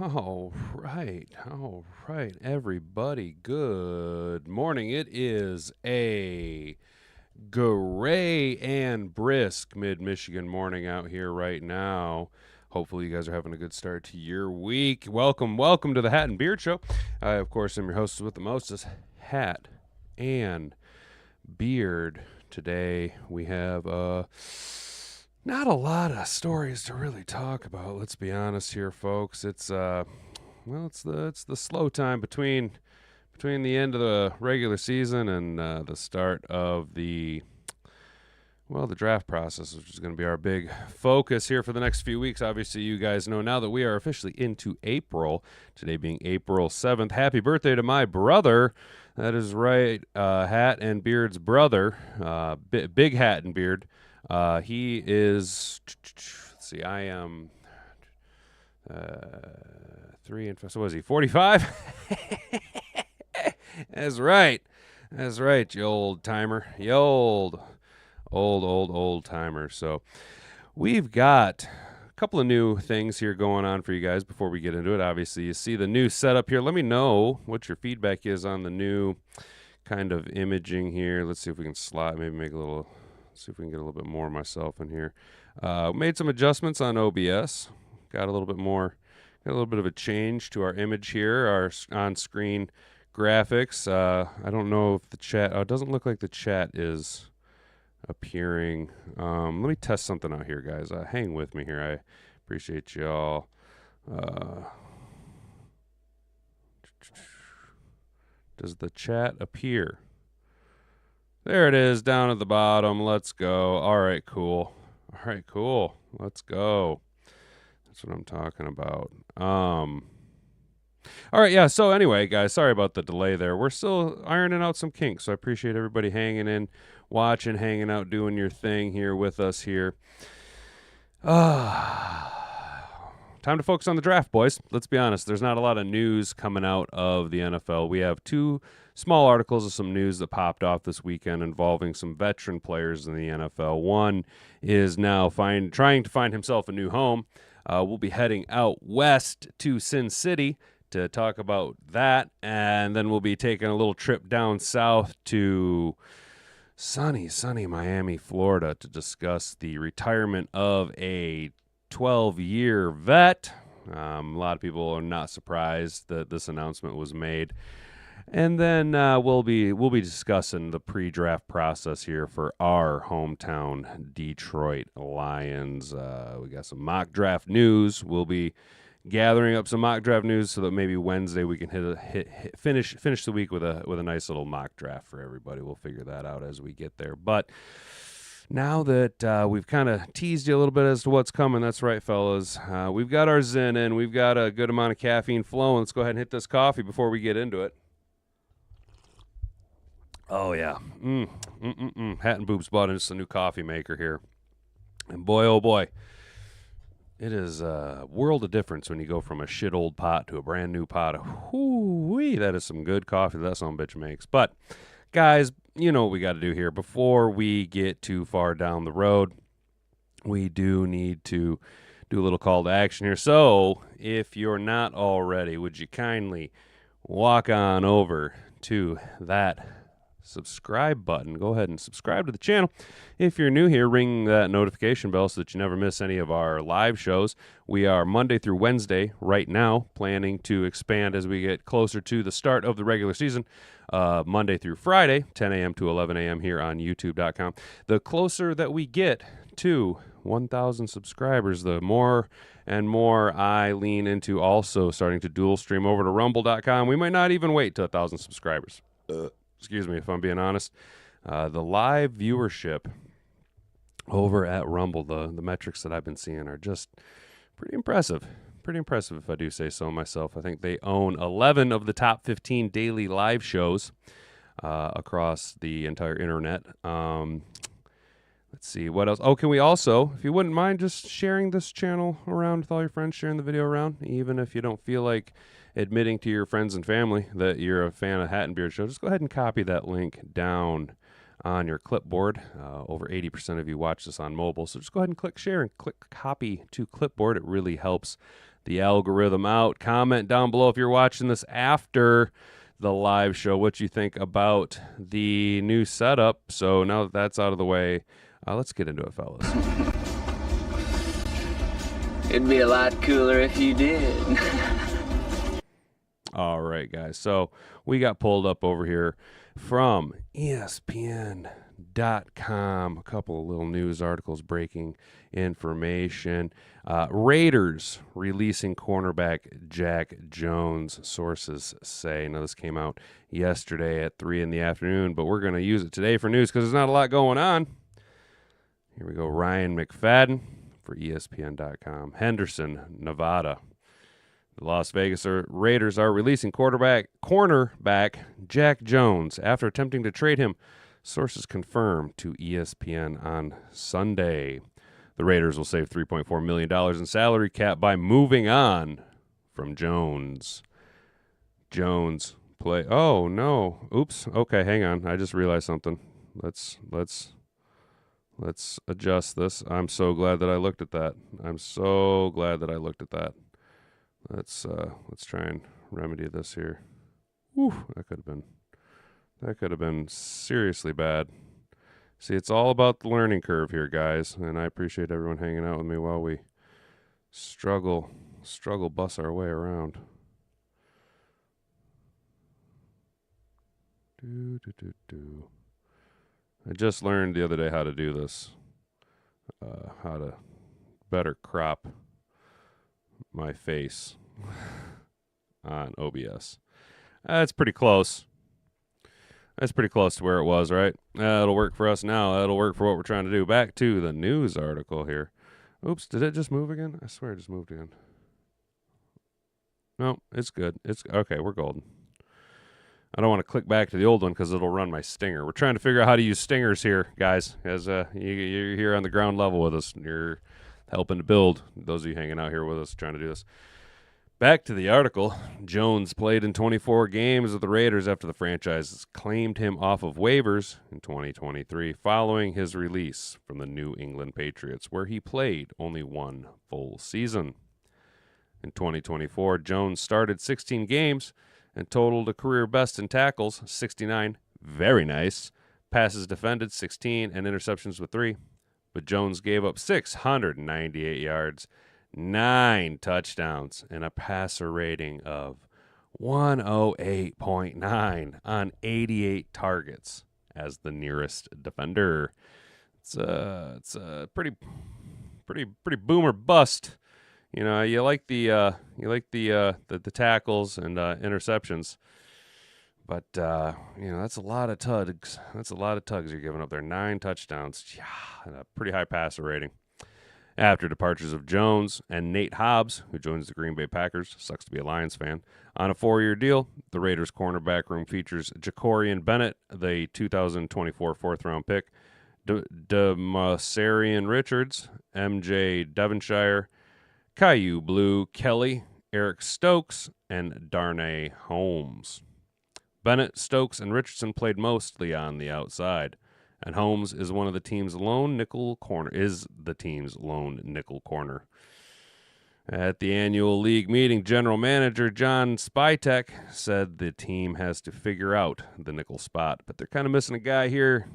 All right, everybody. Good morning. It is a gray and brisk mid-Michigan morning out here right now. Hopefully, you guys are having a good start to your week. Welcome to the Hat and Beard Show. I, of course, am your hostess with the mostest, Hat and Beard. Today, we have not a lot of stories to really talk about. Let's be honest here, folks. It's it's the slow time between the end of the regular season and the start of the draft process, which is going to be our big focus here for the next few weeks. Obviously, you guys know now that we are officially into April, today being April 7th. Happy birthday to my brother. That is right, Hat and Beard's brother, Big Hat and Beard. He is, let's see, I am 3 and 5, so was he 45? That's right, you old timer, you old timer. So we've got a couple of new things here going on for you guys before we get into it. Obviously, you see the new setup here. Let me know what your feedback is on the new kind of imaging here. Let's see if we can maybe make a little. See if we can get a little bit more of myself in here. Made some adjustments on OBS. Got a little bit of a change to our image here, our on-screen graphics. I don't know if the chat. It doesn't look like the chat is appearing. Let me test something out here, guys. Hang with me here. I appreciate y'all. Does the chat appear? There it is down at the bottom. Let's go. All right, cool. Let's go. That's what I'm talking about. All right, yeah. So anyway, guys, sorry about the delay there. We're still ironing out some kinks, so I appreciate everybody hanging in, watching, hanging out, doing your thing here with us here. Time to focus on the draft, boys. Let's be honest. There's not a lot of news coming out of the NFL. We have two small articles of some news that popped off this weekend involving some veteran players in the NFL. One is now trying to find himself a new home. We'll be heading out west to Sin City to talk about that, and then we'll be taking a little trip down south to sunny Miami, Florida, to discuss the retirement of a 12-year vet. A lot of people are not surprised that this announcement was made. And then we'll be discussing the pre-draft process here for our hometown Detroit Lions. We got some mock draft news. We'll be gathering up some mock draft news so that maybe Wednesday we can finish the week with a nice little mock draft for everybody. We'll figure that out as we get there. But now that we've kind of teased you a little bit as to what's coming, that's right, fellas. We've got our Zen in. We've got a good amount of caffeine flowing. Let's go ahead and hit this coffee before we get into it. Oh, yeah. Hat and Boobs bought us a new coffee maker here. And boy, oh boy, it is a world of difference when you go from a shit old pot to a brand new pot. Whoo-wee, that is some good coffee that son of a bitch makes. But, guys, you know what we got to do here. Before we get too far down the road, we do need to do a little call to action here. So, if you're not already, would you kindly walk on over to that subscribe button. Go ahead and subscribe to the channel. If you're new here, ring that notification bell so that you never miss any of our live shows. We are Monday through Wednesday right now, planning to expand as we get closer to the start of the regular season. Monday through Friday, 10 a.m. to 11 a.m. here on YouTube.com. The closer that we get to 1,000 subscribers, the more and more I lean into also starting to dual stream over to Rumble.com. We might not even wait to 1,000 subscribers. Excuse me, if I'm being honest. The live viewership over at Rumble, the metrics that I've been seeing are just pretty impressive. Pretty impressive, if I do say so myself. I think they own 11 of the top 15 daily live shows across the entire internet. Let's see, what else? Oh, can we also, if you wouldn't mind just sharing this channel around with all your friends, sharing the video around, even if you don't feel like admitting to your friends and family that you're a fan of Hat and Beard Show, just go ahead and copy that link down on your clipboard. Over 80% of you watch this on mobile, so just go ahead and click share and click copy to clipboard. It really helps the algorithm out. Comment down below if you're watching this after the live show what you think about the new setup. So now that that's out of the way, let's get into it, fellas. It'd be a lot cooler if you did. All right, guys. So we got pulled up over here from ESPN.com. A couple of little news articles, breaking information. Raiders releasing cornerback Jack Jones, sources say. Now, this came out yesterday at 3 in the afternoon, but we're going to use it today for news because there's not a lot going on. Here we go. Ryan McFadden for ESPN.com. Henderson, Nevada. The Las Vegas Raiders are releasing cornerback Jack Jones after attempting to trade him. Sources confirmed to ESPN on Sunday. The Raiders will save $3.4 million in salary cap by moving on from Jones. Jones play. Oh, no. Oops. Okay, hang on. I just realized something. Let's adjust this. I'm so glad that I looked at that. Let's try and remedy this here. Whew, that could have been seriously bad. See, it's all about the learning curve here, guys, and I appreciate everyone hanging out with me while we struggle bus our way around. I just learned the other day how to do this. How to better crop my face on OBS. That's pretty close. That's pretty close to where it was, right? That'll work for us now. That'll work for what we're trying to do. Back to the news article here. Oops, did it just move again? I swear it just moved again. No, it's good. It's okay, we're golden. I don't want to click back to the old one because it'll run my stinger. We're trying to figure out how to use stingers here, guys, as you're here on the ground level with us. You're helping to build. Those of you hanging out here with us trying to do this. Back to the article. Jones played in 24 games with the Raiders after the franchise claimed him off of waivers in 2023 following his release from the New England Patriots, where he played only one full season. In 2024, Jones started 16 games and totaled a career best in tackles, 69. Very nice. Passes defended, 16, and interceptions with 3. But Jones gave up 698 yards, 9 touchdowns, and a passer rating of 108.9 on 88 targets as the nearest defender. It's a pretty boomer bust. You know, you like the tackles and interceptions, but that's a lot of tugs. That's a lot of tugs you're giving up there. 9 touchdowns, and a pretty high passer rating. After departures of Jones and Nate Hobbs, who joins the Green Bay Packers, sucks to be a Lions fan, on a 4-year deal, the Raiders' cornerback room features Jacorian Bennett, the 2024 fourth-round pick, Demasarian Richards, MJ Devonshire, Caillou Blue Kelly, Eric Stokes, and Darnay Holmes. Bennett, Stokes, and Richardson played mostly on the outside, and Holmes is the team's lone nickel corner. At the annual league meeting, general manager John Spytek said the team has to figure out the nickel spot, but they're kind of missing a guy here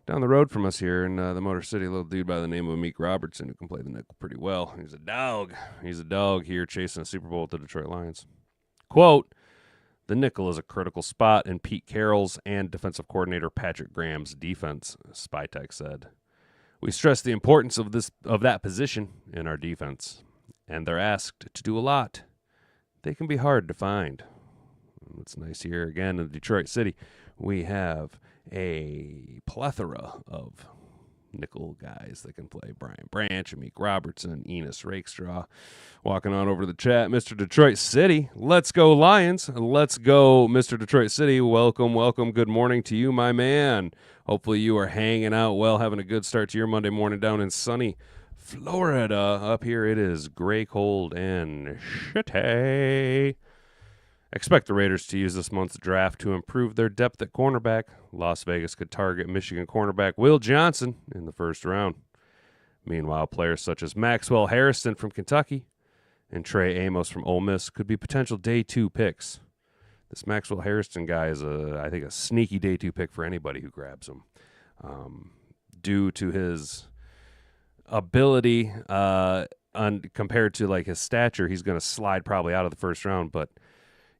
down the road from us here in the Motor City, a little dude by the name of Meek Robertson who can play the nickel pretty well. He's a dog. He's a dog here chasing a Super Bowl with the Detroit Lions. Quote, the nickel is a critical spot in Pete Carroll's and defensive coordinator Patrick Graham's defense, Spytek said. We stress the importance of that position in our defense, and they're asked to do a lot. They can be hard to find. What's nice here, again, in Detroit City, we have a plethora of nickel guys that can play. Brian Branch, Meek Robertson, Enos Rakestraw. Walking on over to the chat, Mr. Detroit City. Let's go Lions. Let's go, Mr. Detroit City. Welcome. Good morning to you, my man. Hopefully you are hanging out well, having a good start to your Monday morning down in sunny Florida. Up here it is gray, cold, and shitty. Expect the Raiders to use this month's draft to improve their depth at cornerback. Las Vegas could target Michigan cornerback Will Johnson in the first round. Meanwhile, players such as Maxwell Harrison from Kentucky and Trey Amos from Ole Miss could be potential day 2 picks. This Maxwell Hairston guy is, I think, a sneaky day 2 pick for anybody who grabs him. Due to his ability, compared to like his stature, he's going to slide probably out of the first round. But,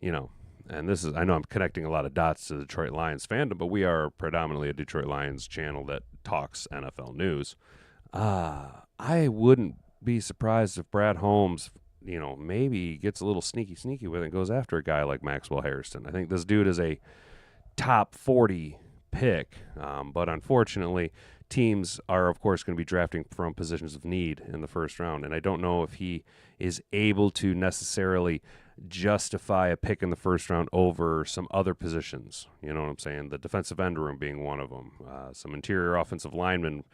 and this is, I know I'm connecting a lot of dots to the Detroit Lions fandom, but we are predominantly a Detroit Lions channel that talks NFL news. I wouldn't be surprised if Brad Holmes, maybe gets a little sneaky with it and goes after a guy like Maxwell Hairston. I think this dude is a top 40 pick, but unfortunately, teams are, of course, going to be drafting from positions of need in the first round, and I don't know if he is able to necessarily justify a pick in the first round over some other positions. You know what I'm saying? The defensive end room being one of them. Some interior offensive linemen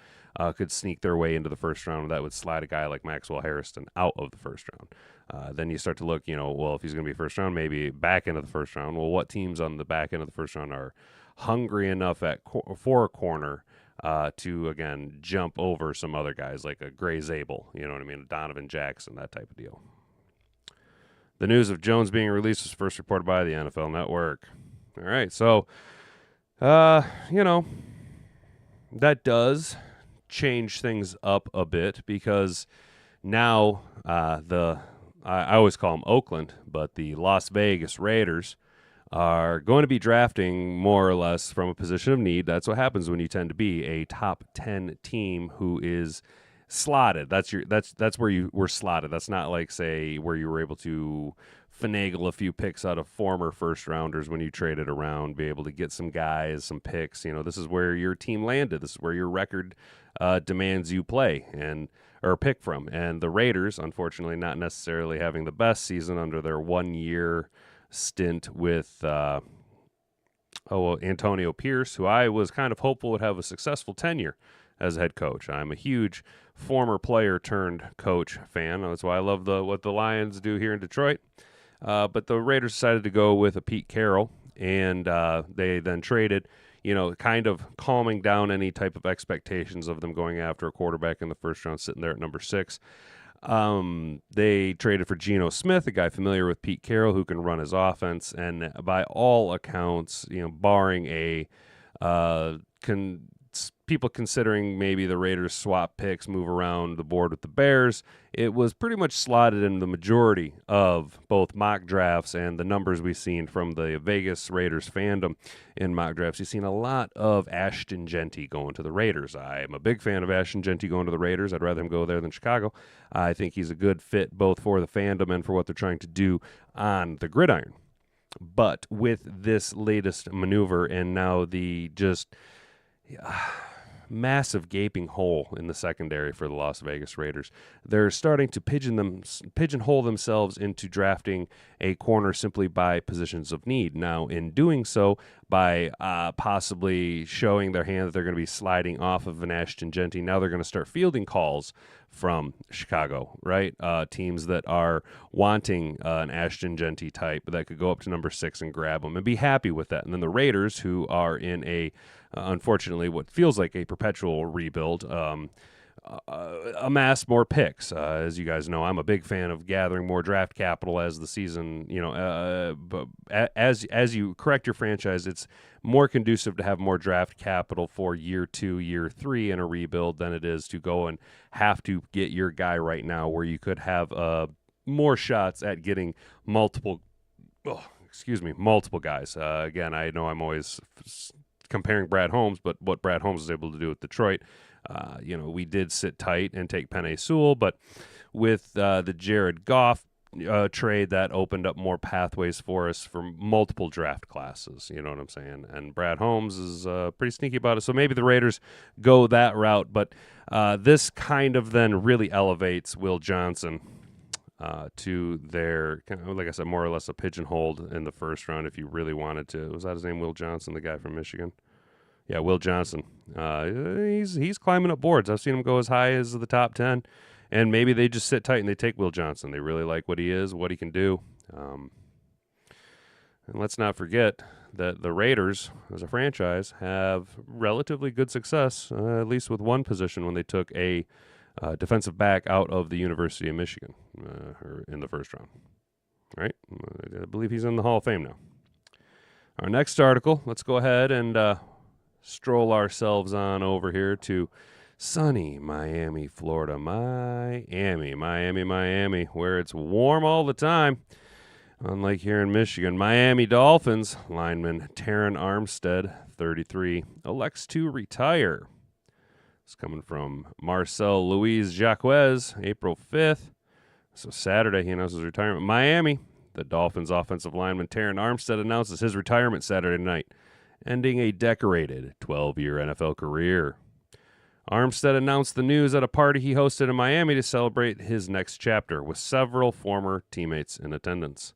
could sneak their way into the first round. That would slide a guy like Maxwell Hairston out of the first round. Then you start to look, well, if he's going to be first round, maybe back end of the first round. Well, what teams on the back end of the first round are hungry enough for a corner to, again, jump over some other guys like a Gray Zabel, you know what I mean, a Donovan Jackson, that type of deal. The news of Jones being released was first reported by the NFL Network. All right, so, that does change things up a bit because now I always call them Oakland, but the Las Vegas Raiders are going to be drafting more or less from a position of need. That's what happens when you tend to be a top 10 team who is slotted. That's where you were slotted. That's not like, say, where you were able to finagle a few picks out of former first rounders when you traded around, be able to get some guys, some picks. This is where your team landed. This is where your record demands you play or pick from. And the Raiders, unfortunately, not necessarily having the best season under their 1 year stint with Antonio Pierce, who I was kind of hopeful would have a successful tenure as a head coach. I'm a huge former player turned coach fan. That's why I love what the Lions do here in Detroit. But the Raiders decided to go with a Pete Carroll, and they then traded, kind of calming down any type of expectations of them going after a quarterback in the first round, sitting there at number 6. They traded for Geno Smith, a guy familiar with Pete Carroll who can run his offense, and by all accounts, barring a people considering maybe the Raiders swap picks, move around the board with the Bears, it was pretty much slotted in the majority of both mock drafts and the numbers we've seen from the Vegas Raiders fandom in mock drafts. You've seen a lot of Ashton Genty going to the Raiders. I am a big fan of Ashton Genty going to the Raiders. I'd rather him go there than Chicago. I think he's a good fit both for the fandom and for what they're trying to do on the gridiron. But with this latest maneuver and now the just massive gaping hole in the secondary for the Las Vegas Raiders, they're starting to pigeonhole themselves into drafting a corner simply by positions of need. Now, in doing so, by possibly showing their hand that they're going to be sliding off of an Ashton Genty, now they're going to start fielding calls from Chicago, right? Teams that are wanting an Ashton Genty type that could go up to number 6 and grab them and be happy with that. And then the Raiders, who are in a unfortunately what feels like a perpetual rebuild, amass more picks. As you guys know, I'm a big fan of gathering more draft capital as the season, but as you correct your franchise, it's more conducive to have more draft capital for year 2, year 3 in a rebuild than it is to go and have to get your guy right now, where you could have more shots at getting multiple guys. Again, I know I'm always comparing Brad Holmes, but what Brad Holmes was able to do with Detroit, we did sit tight and take Penei Sewell, but with the Jared Goff trade, that opened up more pathways for us for multiple draft classes. You know what I'm saying? And Brad Holmes is pretty sneaky about it. So maybe the Raiders go that route, but this kind of then really elevates Will Johnson to their, like I said, more or less a pigeonholed in the first round if you really wanted to. Was that his name, Will Johnson, the guy from Michigan? Yeah, Will Johnson. He's climbing up boards. I've seen him go as high as the top 10, and maybe they just sit tight and they take Will Johnson. They really like what he is, what he can do. And let's not forget that the Raiders, as a franchise, have relatively good success, at least with one position when they took a defensive back out of the University of Michigan in the first round. Right? I believe he's in the Hall of Fame now. Our next article, let's go ahead and stroll ourselves on over here to sunny Miami, Florida. Miami, where it's warm all the time. Unlike here in Michigan, Miami Dolphins lineman Terron Armstead, 33, elects to retire. It's coming from Marcel Louis Jacques, April 5th. So Saturday, he announces retirement. Miami, the Dolphins offensive lineman Terron Armstead announces his retirement Saturday night, ending a decorated 12-year NFL career. Armstead announced the news at a party he hosted in Miami to celebrate his next chapter, with several former teammates in attendance.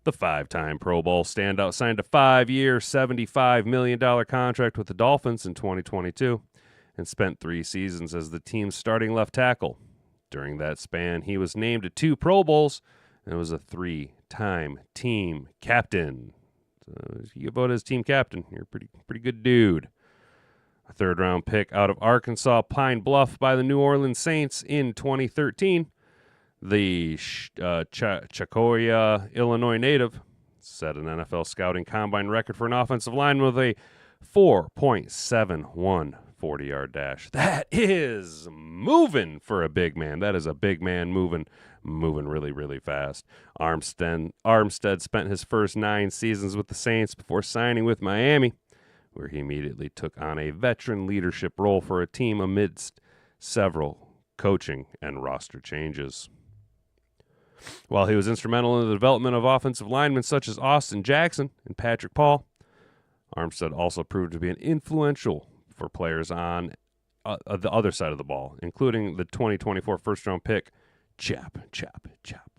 The five-time Pro Bowl standout signed a 5-year, $75 million contract with the Dolphins in 2022 and spent 3 seasons as the team's starting left tackle. During that span, he was named to 2 Pro Bowls and was a 3-time team captain. So if you get voted as team captain, you're a pretty good dude. A third-round pick out of Arkansas Pine Bluff by the New Orleans Saints in 2013, the Chacoya, Illinois native set an NFL scouting combine record for an offensive lineman with a 4.71 40-yard dash. That is moving for a big man. That is a big man moving really, really fast. Armstead spent his first 9 seasons with the Saints before signing with Miami, where he immediately took on a veteran leadership role for a team amidst several coaching and roster changes. While he was instrumental in the development of offensive linemen such as Austin Jackson and Patrick Paul, Armstead also proved to be an influential for players on the other side of the ball, including the 2024 first-round pick, Chap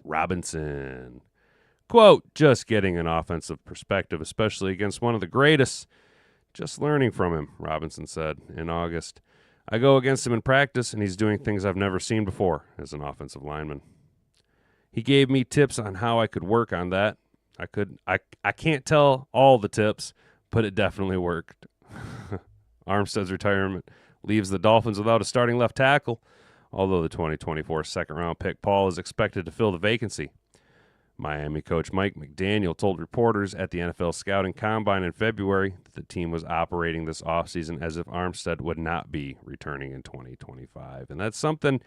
Robinson. Quote, just getting an offensive perspective, especially against one of the greatest. Just learning from him, Robinson said in August. I go against him in practice, and he's doing things I've never seen before as an offensive lineman. He gave me tips on how I could work on that. I can't tell all the tips, but it definitely worked. Armstead's retirement leaves the Dolphins without a starting left tackle, although the 2024 second-round pick Paul is expected to fill the vacancy. Miami coach Mike McDaniel told reporters at the NFL Scouting Combine in February that the team was operating this offseason as if Armstead would not be returning in 2025. And that's something,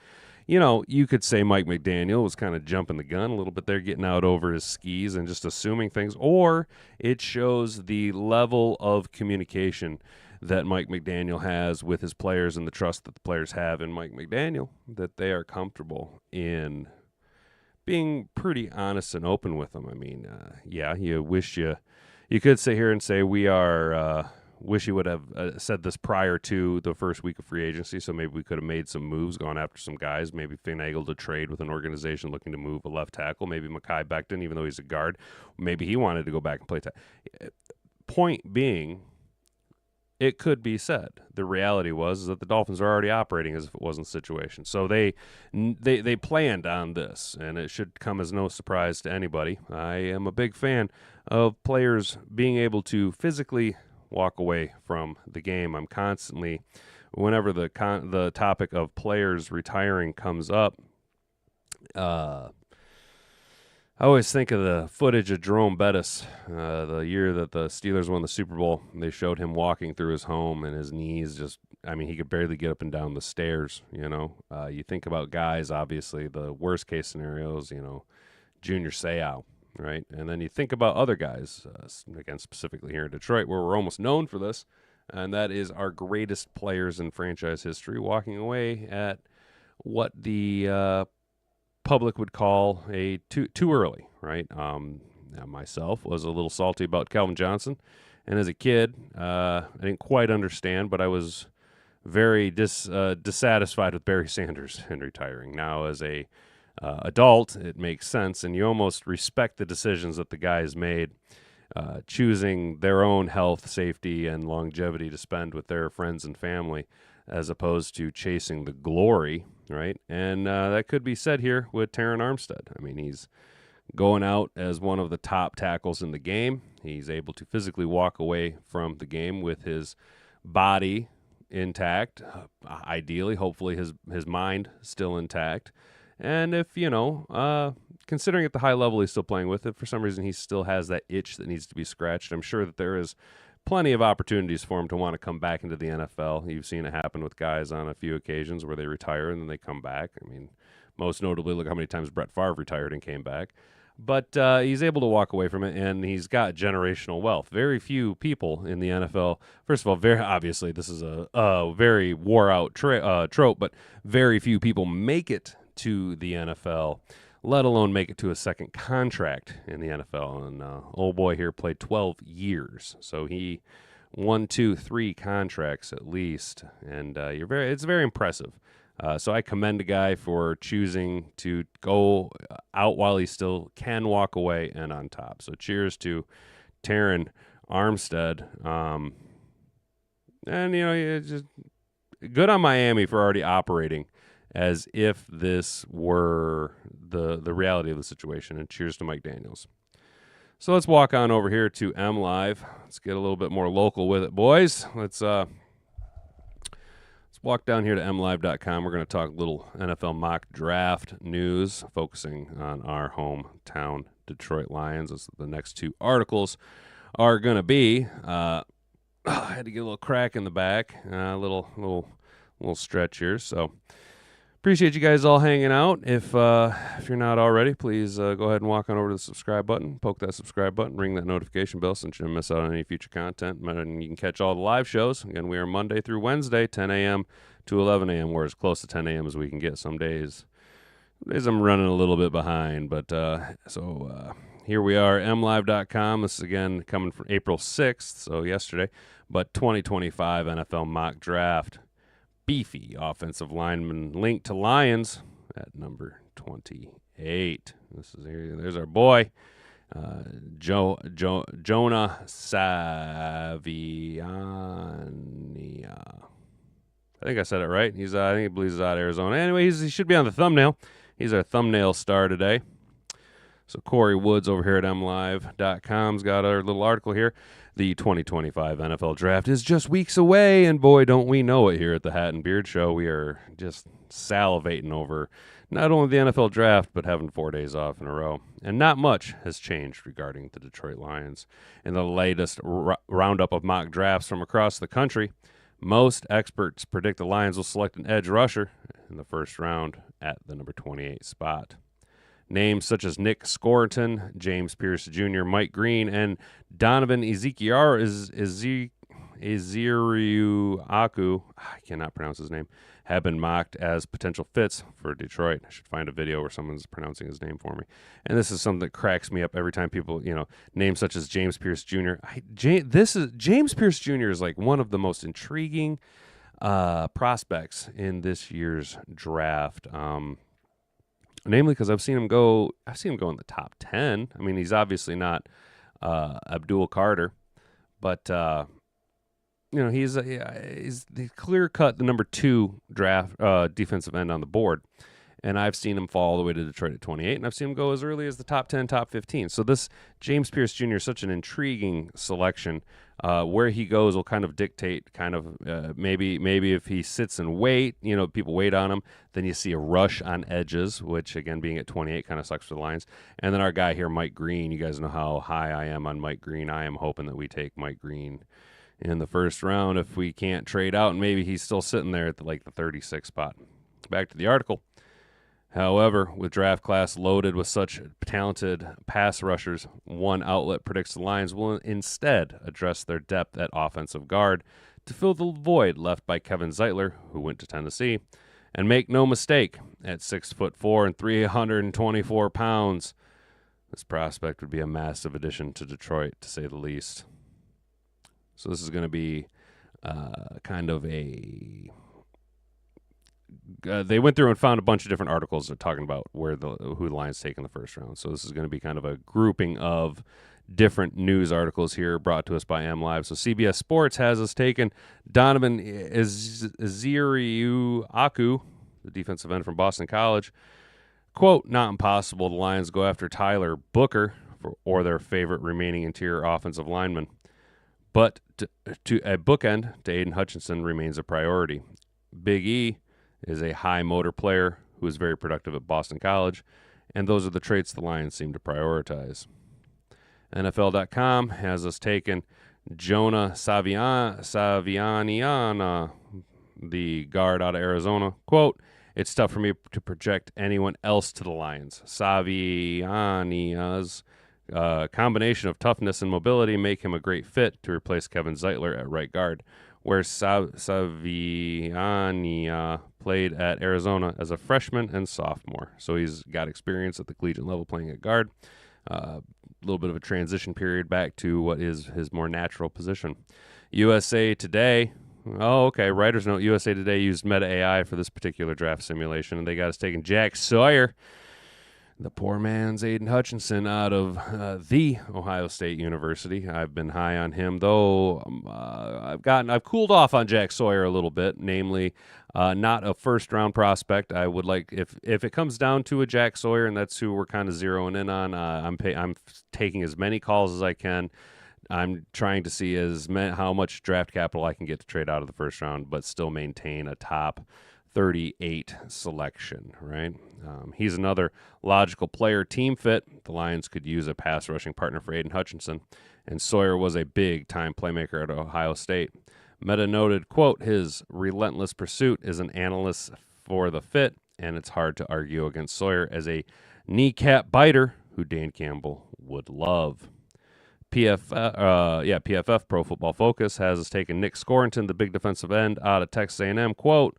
you could say Mike McDaniel was kind of jumping the gun a little bit there, getting out over his skis and just assuming things, or it shows the level of communication that Mike McDaniel has with his players and the trust that the players have in Mike McDaniel, that they are comfortable in being pretty honest and open with them. I mean, you wish you could sit here and say wish you would have said this prior to the first week of free agency, so maybe we could have made some moves, gone after some guys, maybe finagled a trade with an organization looking to move a left tackle, maybe Mekhi Becton, even though he's a guard, maybe he wanted to go back and play Point being, it could be said. The reality was that the Dolphins are already operating as if it wasn't the situation. So they planned on this, and it should come as no surprise to anybody. I am a big fan of players being able to physically walk away from the game. I'm constantly, whenever the topic of players retiring comes up, I always think of the footage of Jerome Bettis, the year that the Steelers won the Super Bowl. They showed him walking through his home, and his knees he could barely get up and down the stairs, You think about guys, obviously, the worst-case scenarios, Junior Seau, right? And then you think about other guys, again, specifically here in Detroit, where we're almost known for this, and that is our greatest players in franchise history walking away at what the public would call a too early, right? Myself was a little salty about Calvin Johnson, and as a kid, I didn't quite understand, but I was very dissatisfied with Barry Sanders in retiring. Now, as a adult, it makes sense, and you almost respect the decisions that the guys made, choosing their own health, safety, and longevity to spend with their friends and family, as opposed to chasing the glory, right? And that could be said here with Terron Armstead. I mean, he's going out as one of the top tackles in the game. He's able to physically walk away from the game with his body intact, ideally, hopefully his mind still intact. And if, considering at the high level he's still playing with it, for some reason he still has that itch that needs to be scratched, I'm sure that there is plenty of opportunities for him to want to come back into the NFL. You've seen it happen with guys on a few occasions where they retire and then they come back. I mean, most notably, look how many times Brett Favre retired and came back. But he's able to walk away from it, and he's got generational wealth. Very few people in the NFL, first of all, very obviously, this is a very wore-out trope, but very few people make it to the NFL, let alone make it to a second contract in the NFL. And old boy here played 12 years, so he 1, 2, 3 contracts at least, and it's very impressive. So I commend a guy for choosing to go out while he still can walk away and on top. So cheers to Terron Armstead. And, it's just good on Miami for already operating as if this were the reality of the situation. And cheers to Mike Daniels. So let's walk on over here to MLive. Let's get a little bit more local with it, boys. Let's walk down here to mlive.com. We're going to talk a little NFL mock draft news, focusing on our hometown Detroit Lions, as the next 2 articles are going to be. I had to get a little crack in the back, a little stretch here. So appreciate you guys all hanging out. If you're not already, please go ahead and walk on over to the subscribe button, poke that subscribe button, ring that notification bell so you don't miss out on any future content. And you can catch all the live shows. Again, we are Monday through Wednesday, 10 a.m. to 11 a.m. We're as close to 10 a.m. as we can get. Some days I'm running a little bit behind, but here we are, mlive.com. This is again coming from April 6th, so yesterday, but 2025 NFL mock draft. Beefy offensive lineman linked to Lions at number 28. There's our boy, Jonah Saviania. I think I said it right. I think he believes he's out of Arizona. Anyway, he should be on the thumbnail. He's our thumbnail star today. So Corey Woods over here at mlive.com's got our little article here. The 2025 NFL Draft is just weeks away, and boy, don't we know it here at the Hat and Beard Show. We are just salivating over not only the NFL Draft, but having 4 days off in a row. And not much has changed regarding the Detroit Lions. In the latest roundup of mock drafts from across the country, most experts predict the Lions will select an edge rusher in the first round at the number 28 spot. Names such as Nick Scorton, James Pierce Jr., Mike Green, and Donovan Ezeriuaku, I cannot pronounce his name, have been mocked as potential fits for Detroit. I should find a video where someone's pronouncing his name for me. And this is something that cracks me up every time people, names such as James Pierce Jr. James Pierce Jr. is like one of the most intriguing prospects in this year's draft. Namely because I've seen him go in the top 10. I mean, he's obviously not Abdul Carter, but he's clear cut the number 2 draft defensive end on the board. And I've seen him fall all the way to Detroit at 28, and I've seen him go as early as the top 10, top 15. So this James Pierce Jr. is such an intriguing selection. Where he goes will kind of dictate maybe if he sits and wait, people wait on him, then you see a rush on edges, which, again, being at 28 kind of sucks for the Lions. And then our guy here, Mike Green, you guys know how high I am on Mike Green. I am hoping that we take Mike Green in the first round if we can't trade out, and maybe he's still sitting there at the 36th spot. Back to the article. However, with draft class loaded with such talented pass rushers, one outlet predicts the Lions will instead address their depth at offensive guard to fill the void left by Kevin Zeitler, who went to Tennessee. And make no mistake, at 6'4" and 324 pounds, this prospect would be a massive addition to Detroit, to say the least. So this is going to be kind of a... they went through and found a bunch of different articles that talking about who the Lions take in the first round. So this is going to be kind of a grouping of different news articles here brought to us by MLive. So CBS Sports has us taking Donovan Ezeriuaku, the defensive end from Boston College. Quote, not impossible the Lions go after Tyler Booker or their favorite remaining interior offensive lineman. but to a bookend to Aiden Hutchinson remains a priority. Big E is a high motor player who is very productive at Boston College, and those are the traits the Lions seem to prioritize. NFL.com has us taking Jonah Savianiana, the guard out of Arizona. Quote, "It's tough for me to project anyone else to the Lions. Saviania's combination of toughness and mobility make him a great fit to replace Kevin Zeitler at right guard, where Saviania played at Arizona as a freshman and sophomore. So he's got experience at the collegiate level playing at guard. A little bit of a transition period back to what is his more natural position." USA Today. Oh, okay. Writer's note, USA Today used Meta AI for this particular draft simulation, and they got us taking Jack Sawyer, the poor man's Aiden Hutchinson out of the Ohio State University. I've been high on him, though. I've cooled off on Jack Sawyer a little bit, namely not a first-round prospect. I would like, if it comes down to a Jack Sawyer, and that's who we're kind of zeroing in on, I'm taking as many calls as I can. I'm trying to see how much draft capital I can get to trade out of the first round, but still maintain a top 38 selection, right? He's another logical player team fit. The Lions could use a pass rushing partner for Aiden Hutchinson, and Sawyer was a big-time playmaker at Ohio State. Meta noted, quote, "His relentless pursuit is an analyst for the fit, and it's hard to argue against Sawyer as a kneecap biter who Dan Campbell would love." PFF, Pro Football Focus, has us taking Nick Scorington, the big defensive end out of Texas A&M. Quote,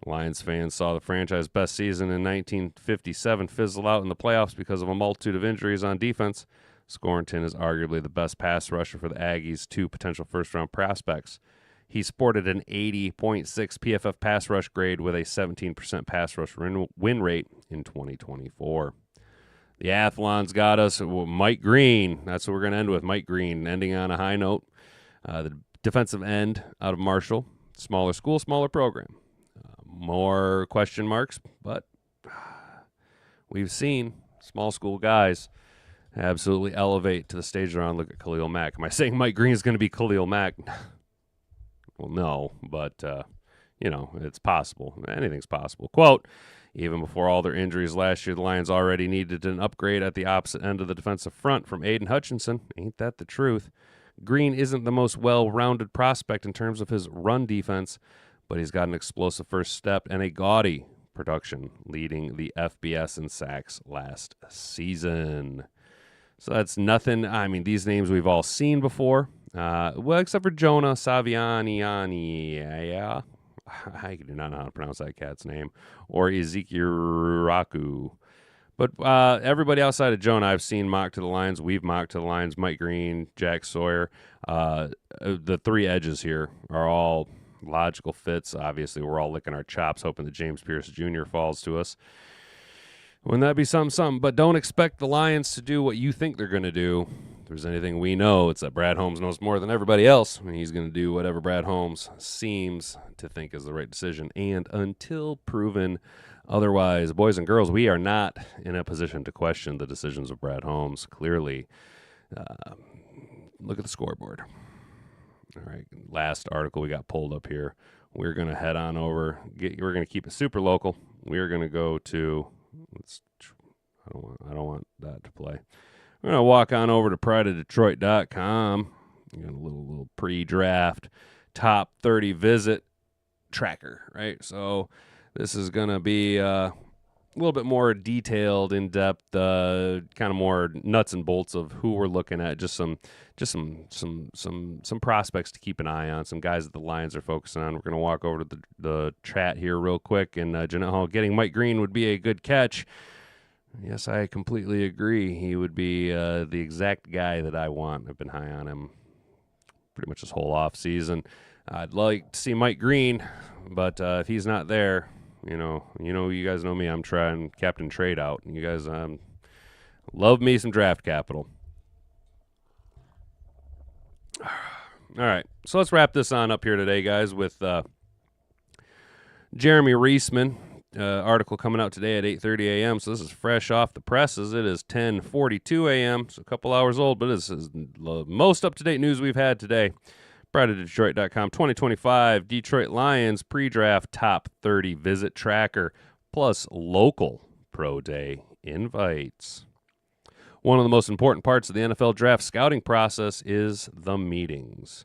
"Lions fans saw the franchise best season in 1957 fizzle out in the playoffs because of a multitude of injuries on defense. Scorington is arguably the best pass rusher for the Aggies' two potential first-round prospects. He sported an 80.6 PFF pass rush grade with a 17% pass rush win rate in 2024. The Athlons got us Mike Green. That's what we're going to end with, Mike Green, ending on a high note. The defensive end out of Marshall. Smaller school, smaller program. More question marks, but we've seen small school guys absolutely elevate to the stage around. Look at Khalil Mack. Am I saying Mike Green is going to be Khalil Mack? Well, no, but, it's possible. Anything's possible. Quote, "Even before all their injuries last year, the Lions already needed an upgrade at the opposite end of the defensive front from Aiden Hutchinson. Ain't that the truth? Green isn't the most well-rounded prospect in terms of his run defense, but he's got an explosive first step and a gaudy production, leading the FBS in sacks last season." So that's nothing. I mean, these names we've all seen before. Except for Jonah Savianiani. Yeah. I do not know how to pronounce that cat's name, or Ezekiel Raku. But everybody outside of Jonah, I've seen mock to the Lions. We've mocked to the Lions. Mike Green, Jack Sawyer. The three edges here are all logical fits. Obviously, we're all licking our chops, hoping that James Pierce Jr. falls to us. Wouldn't that be something? But don't expect the Lions to do what you think they're going to do. If there's anything we know, it's that Brad Holmes knows more than everybody else, and he's going to do whatever Brad Holmes seems to think is the right decision. And until proven otherwise, boys and girls, we are not in a position to question the decisions of Brad Holmes. Clearly, look at the scoreboard. All right, last article we got pulled up here. We're going to head on over. We're going to keep it super local. We're going to go to. I don't want that to play. We're going to walk on over to prideofdetroit.com. You got a little pre-draft top 30 visit tracker, right? So this is going to be a little bit more detailed, in-depth, kind of more nuts and bolts of who we're looking at. Just some prospects to keep an eye on. Some guys that the Lions are focusing on. We're going to walk over to the chat here real quick. And Jeanette Hall, getting Mike Green would be a good catch. Yes, I completely agree. He would be the exact guy that I want. I've been high on him pretty much this whole offseason. I'd like to see Mike Green, but if he's not there, you guys know me. I'm trying Captain Trade out. You guys love me some draft capital. All right, so let's wrap this on up here today, guys, with Jeremy Reisman. article coming out today at 8:30 a.m., so this is fresh off the presses. It is 10:42 a.m., so a couple hours old, but this is the most up-to-date news we've had today. BrideOfDetroit.com 2025 Detroit Lions pre-draft top 30 visit tracker plus local pro day invites. One of the most important parts of the NFL draft scouting process is the meetings.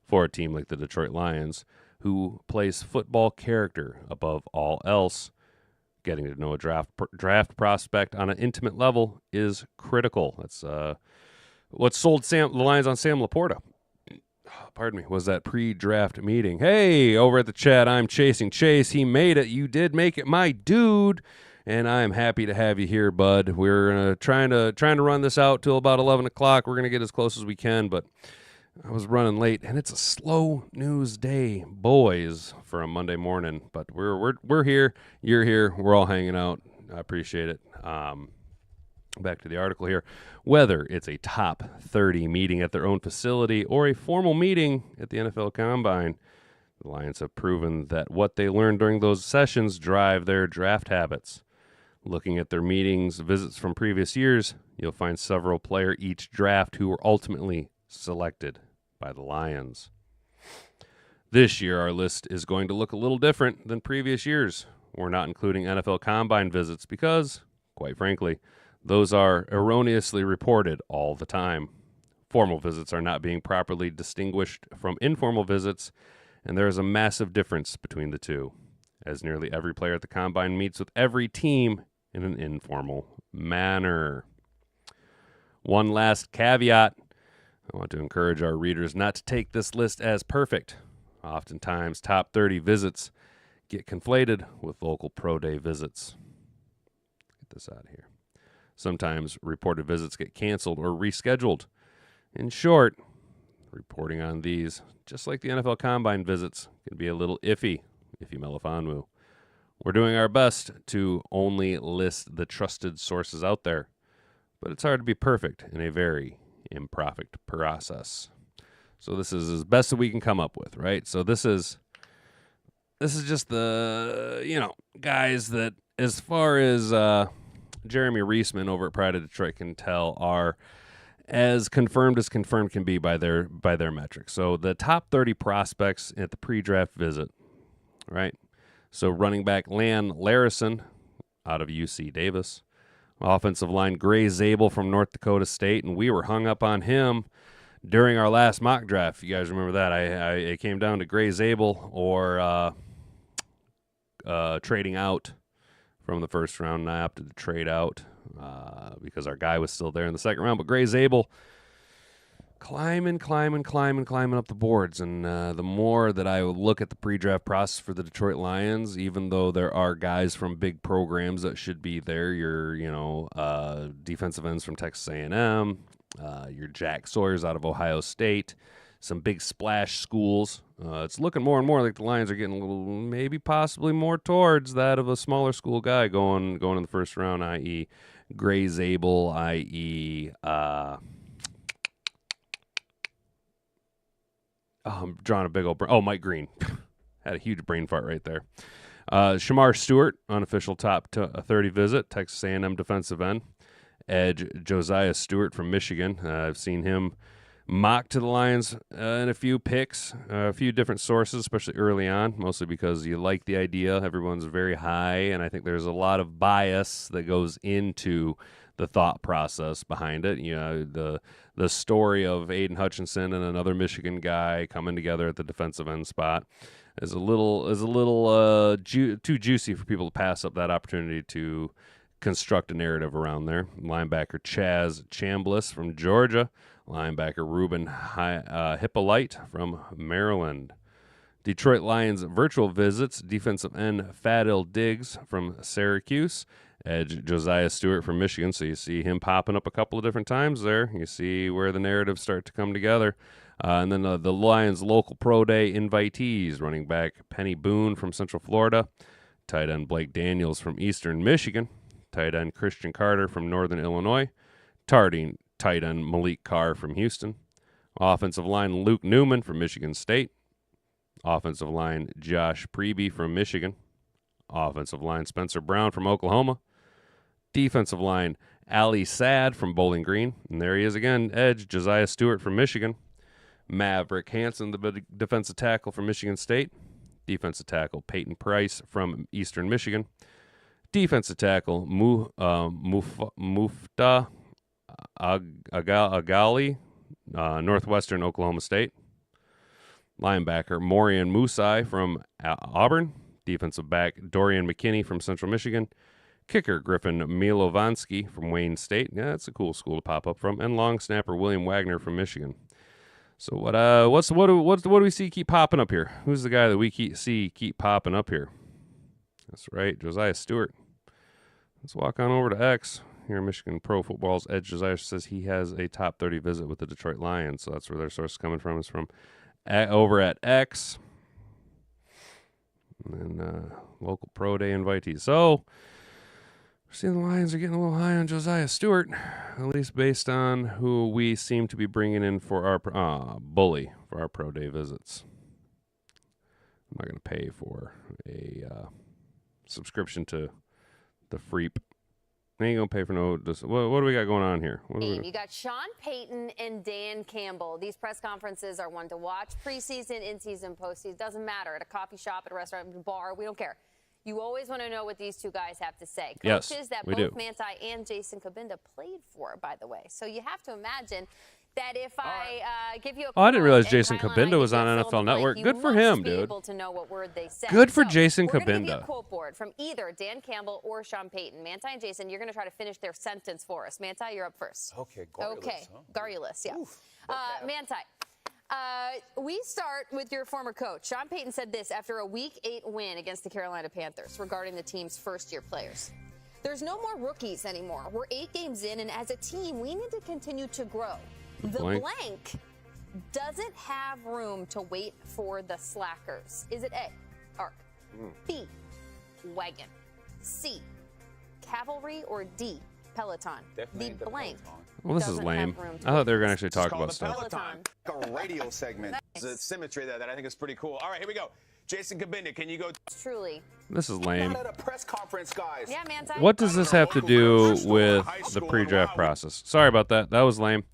For a team like the Detroit Lions, who place football character above all else, getting to know a draft prospect on an intimate level is critical. That's what sold the Lions on Sam Laporta. Pardon me, was that pre-draft meeting. Hey, over at the chat, I'm Chasing Chase. He made it. You did make it, my dude. And I'm happy to have you here, bud. We're trying to run this out till about 11 o'clock. We're going to get as close as we can, but I was running late, and it's a slow news day, boys, for a Monday morning. But we're here. You're here. We're all hanging out. I appreciate it. Back to the article here. Whether it's a top 30 meeting at their own facility or a formal meeting at the NFL Combine, the Lions have proven that what they learned during those sessions drive their draft habits. Looking at their meetings, visits from previous years, you'll find several player each draft who were ultimately selected by the Lions. This year, our list is going to look a little different than previous years. We're not including NFL Combine visits because, quite frankly, those are erroneously reported all the time. Formal visits are not being properly distinguished from informal visits, and there is a massive difference between the two, as nearly every player at the Combine meets with every team in an informal manner. One last caveat. I want to encourage our readers not to take this list as perfect. Oftentimes, top 30 visits get conflated with local pro day visits. Get this out of here. Sometimes reported visits get canceled or rescheduled. In short, reporting on these, just like the NFL Combine visits, can be a little iffy, Melifonwu. We're doing our best to only list the trusted sources out there, but it's hard to be perfect in a very imperfect process. So this is as best as we can come up with, right? So this is just the, guys that, as far as Jeremy Reisman over at Pride of Detroit can tell, are as confirmed can be by their metrics. So the top 30 prospects at the pre-draft visit, right? So running back Lan Larison out of UC Davis. Offensive line Gray Zabel from North Dakota State, and we were hung up on him during our last mock draft. If you guys remember that, I came down to Gray Zabel or trading out from the first round, and I opted to trade out because our guy was still there in the second round. But Gray Zabel climbing up the boards, and the more that I look at the pre-draft process for the Detroit Lions, even though there are guys from big programs that should be there, your defensive ends from Texas A&M, your Jack Sawyers out of Ohio State, some big splash schools. It's looking more and more like the Lions are getting a little, maybe possibly more towards that of a smaller school guy going in the first round, i.e. Gray Zabel, i.e. I'm drawing a big old Mike Green. Had a huge brain fart right there. Shamar Stewart, unofficial top 30 visit, Texas A&M defensive end. Edge Josiah Stewart from Michigan. I've seen him mocked to the Lions in a few picks, a few different sources, especially early on, mostly because you like the idea. Everyone's very high, and I think there's a lot of bias that goes into the thought process behind it. The story of Aiden Hutchinson and another Michigan guy coming together at the defensive end spot is a little too juicy for people to pass up that opportunity to construct a narrative around there. Linebacker Chaz Chambliss from Georgia, linebacker Ruben Hippolyte from Maryland. Detroit Lions virtual visits, defensive end Fadil Diggs from Syracuse, edge Josiah Stewart from Michigan. So you see him popping up a couple of different times there. You see where the narratives start to come together. And then the Lions local pro day invitees, running back Penny Boone from Central Florida, tight end Blake Daniels from Eastern Michigan, tight end Christian Carter from Northern Illinois, tight end Malik Carr from Houston, offensive line Luke Newman from Michigan State, offensive line Josh Preby from Michigan, Offensive line, Spencer Brown from Oklahoma. Defensive line, Ali Sad from Bowling Green. And there he is again, edge, Josiah Stewart from Michigan. Maverick Hansen, the defensive tackle from Michigan State. Defensive tackle, Peyton Price from Eastern Michigan. Defensive tackle, Mufta Agali, Northwestern Oklahoma State. Linebacker, Morian Musai from Auburn. Defensive back, Dorian McKinney from Central Michigan. Kicker, Griffin Milovansky from Wayne State. Yeah, that's a cool school to pop up from. And long snapper, William Wagner from Michigan. So what do we see keep popping up here? Who's the guy that we keep popping up here? That's right, Josiah Stewart. Let's walk on over to X. Here, Michigan Pro Football's Edge Josiah says he has a top 30 visit with the Detroit Lions. So that's where their source is coming from. It's from over at X. And then local pro day invitees. So we're seeing the Lions are getting a little high on Josiah Stewart, at least based on who we seem to be bringing in for our bully for our pro day visits. I'm not going to pay for a subscription to the Freep. I ain't going to pay for no. What do we got going on here? You got Sean Payton and Dan Campbell. These press conferences are one to watch. Preseason, in-season, postseason. Doesn't matter. At a coffee shop, at a restaurant, at a bar, we don't care. You always want to know what these two guys have to say. Coaches yes, that both Manti and Jason Kabinda played for, by the way. So you have to imagine that if I give you a I didn't realize Jason Kabinda was on NFL Network. Good for him, dude. Able to know what word they said. Good for Jason Kabinda. We're going to give you Kabinda. a quote board from either Dan Campbell or Sean Payton. Manti and Jason, you're going to try to finish their sentence for us. Manti, you're up first. Okay, garrulous, Okay, huh? garrulous, yeah. Oof, okay. Manti. We start with your former coach. Sean Payton said this after a Week 8 win against the Carolina Panthers regarding the team's first-year players. There's no more rookies anymore. We're 8 games in, and as a team, we need to continue to grow. The blank doesn't have room to wait for the slackers. Is it A, ARC, B, wagon, C, cavalry, or D, Peloton? Definitely the blank. Peloton. Well, this is lame. I thought they were going to actually talk about stuff. Peloton. A radio segment. There's a symmetry there that I think is pretty cool. All right, here we go. Jason Kabinda, can you go? Truly. This is lame. Not at a press conference, guys. Yeah, Manti. What does this have to do with the pre-draft process? Sorry about that. That was lame.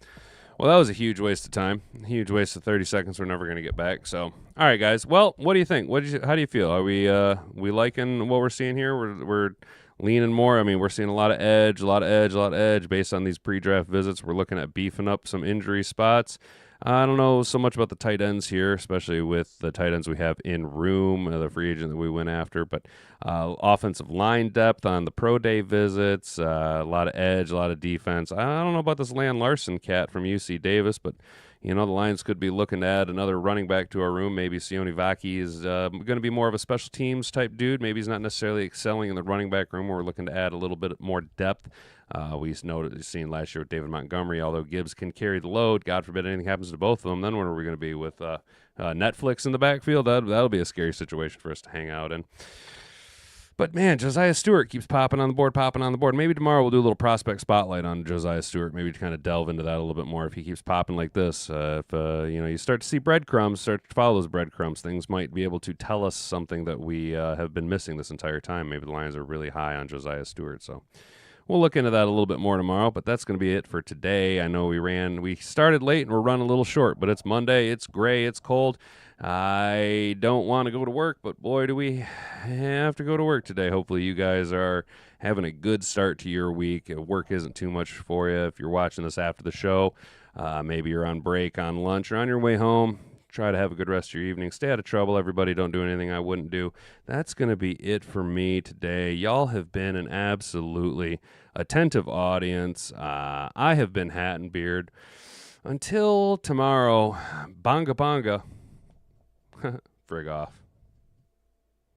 Well, that was a huge waste of time. A huge waste of 30 seconds we're never going to get back. So, all right, guys. Well, what do you think? How do you feel? Are we liking what we're seeing here? We're leaning more. I mean, we're seeing a lot of edge based on these pre-draft visits. We're looking at beefing up some injury spots. I don't know so much about the tight ends here, especially with the tight ends we have in room, the free agent that we went after. But offensive line depth on the pro day visits, a lot of edge, a lot of defense. I don't know about this Lan Larson cat from UC Davis, but the Lions could be looking to add another running back to our room. Maybe Sione Vaki is going to be more of a special teams type dude. Maybe he's not necessarily excelling in the running back room. We're looking to add a little bit more depth. We seen last year with David Montgomery, although Gibbs can carry the load. God forbid anything happens to both of them. Then what are we going to be with Netflix in the backfield? That'll be a scary situation for us to hang out in. But, man, Josiah Stewart keeps popping on the board. Maybe tomorrow we'll do a little prospect spotlight on Josiah Stewart, maybe to kind of delve into that a little bit more if he keeps popping like this. If you start to see breadcrumbs, start to follow those breadcrumbs, things might be able to tell us something that we have been missing this entire time. Maybe the Lions are really high on Josiah Stewart, so we'll look into that a little bit more tomorrow, but that's going to be it for today. I know we started late and we're running a little short, but it's Monday, it's gray, it's cold. I don't want to go to work, but boy, do we have to go to work today. Hopefully you guys are having a good start to your week. Work isn't too much for you. If you're watching this after the show, maybe you're on break, on lunch, or on your way home. Try to have a good rest of your evening. Stay out of trouble, everybody. Don't do anything I wouldn't do. That's going to be it for me today. Y'all have been an absolutely attentive audience. I have been Hat and Beard. Until tomorrow, bonga bonga. Frig off.